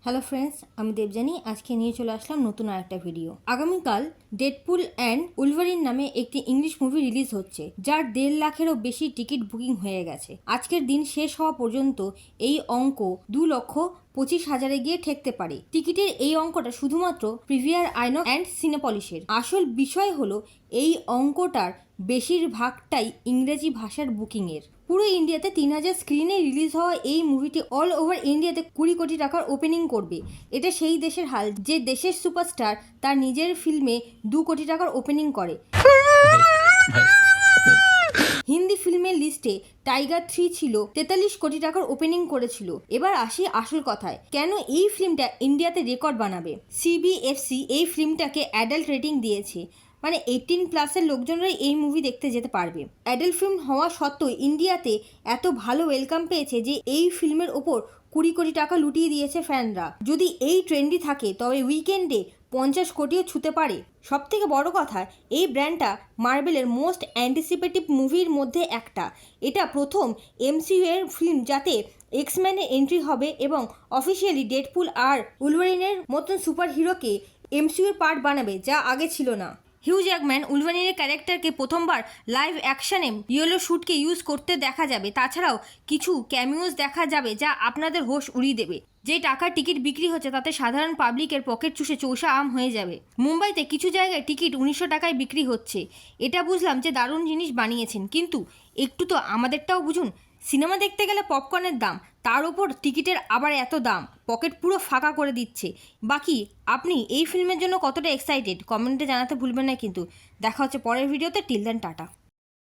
Hello friends, আমি দেবজানি আজকে নিয়ে চলে আসলাম নতুন আরেকটা ভিডিও। আগামীকাল ডেডপুল অ্যান্ড উলভারিন নামে একটি ইংলিশ মুভি রিলিজ হচ্ছে, যার 1.5 লাখেরও বেশি টিকিট বুকিং হয়ে গেছে। আজকের দিন শেষ হওয়া পর্যন্ত এই অঙ্ক 2,25,000-এ গিয়ে ঠেকতে পারে। টিকিটের এই অঙ্কটা শুধুমাত্র প্রিভিয়ার আইনক্স অ্যান্ড সিনেপলিসের। আসল বিষয় হলো এই অঙ্কটার বেশিরভাগটাই ইংরেজি ভাষার বুকিংয়ের। পুরো ইন্ডিয়াতে 3,000 স্ক্রিনে রিলিজ হওয়া এই মুভিটি অল ওভার ইন্ডিয়াতে 20 কোটি টাকার ওপেনিং করবে। এটা সেই দেশের হাল যে দেশের সুপারস্টার তার নিজের ফিল্মে 2 কোটি টাকার ওপেনিং করে। হিন্দি ফিল্মের লিস্টে টাইগার 3 ছিল 43 কোটি টাকার ওপেনিং করেছিল। এবার আসি আসল কথায়, কেন এই ফিল্মটা ইন্ডিয়াতে রেকর্ড বানাবে। সিবিএফসি এই ফিল্মটাকে অ্যাডাল্ট রেটিং দিয়েছে, মানে 18+ লোকজনরাই এই মুভি দেখতে যেতে পারবে। অ্যাডাল্ট ফিল্ম হওয়া সত্ত্বেও ইন্ডিয়াতে এত ভালো ওয়েলকাম পেয়েছে যে এই ফিল্মের ওপর 20 কোটি টাকা লুটিয়ে দিয়েছে ফ্যানরা। যদি এই ট্রেন্ডই থাকে তবে উইকেন্ডে 50 কোটিও ছুঁতে পারে। সব থেকে বড় কথা, এই ব্র্যান্ডটা মার্বেলের মোস্ট অ্যান্টিসিপেটিভ মুভির মধ্যে একটা। এটা প্রথম এমসিইউ এর ফিল্ম যাতে এক্সম্যানের এন্ট্রি হবে এবং অফিসিয়ালি ডেডপুল আর উলভারিনের মতন সুপার হিরোকে এমসিইউর পার্ট বানাবে, যা আগে ছিল না। হিউ জ্যাকম্যান উলভারিনের ক্যারেক্টারকে প্রথমবার লাইভ অ্যাকশনে ইয়েলো শ্যুটকে ইউজ করতে দেখা যাবে। তাছাড়াও কিছু ক্যামিওস দেখা যাবে যা আপনাদের হোশ উড়িয়ে দেবে। যে টাকার টিকিট বিক্রি হচ্ছে তাতে সাধারণ পাবলিকের পকেট চুষে চৌষা আম হয়ে যাবে। মুম্বাইতে কিছু জায়গায় টিকিট 1900 টাকায় বিক্রি হচ্ছে। এটা বুঝলাম যে দারুণ জিনিস বানিয়েছেন, কিন্তু একটু তো আমাদেরটাও বুঝুন। সিনেমা দেখতে গেলে পপকর্নের দাম, তার ওপর টিকিটের আবার এত দাম, পকেট পুরো ফাঁকা করে দিচ্ছে। বাকি আপনি এই ফিল্মের জন্য কতটা এক্সাইটেড কমেন্টে জানাতে ভুলবেন না কিন্তু। দেখা হচ্ছে পরের ভিডিওতে। Till then, tata.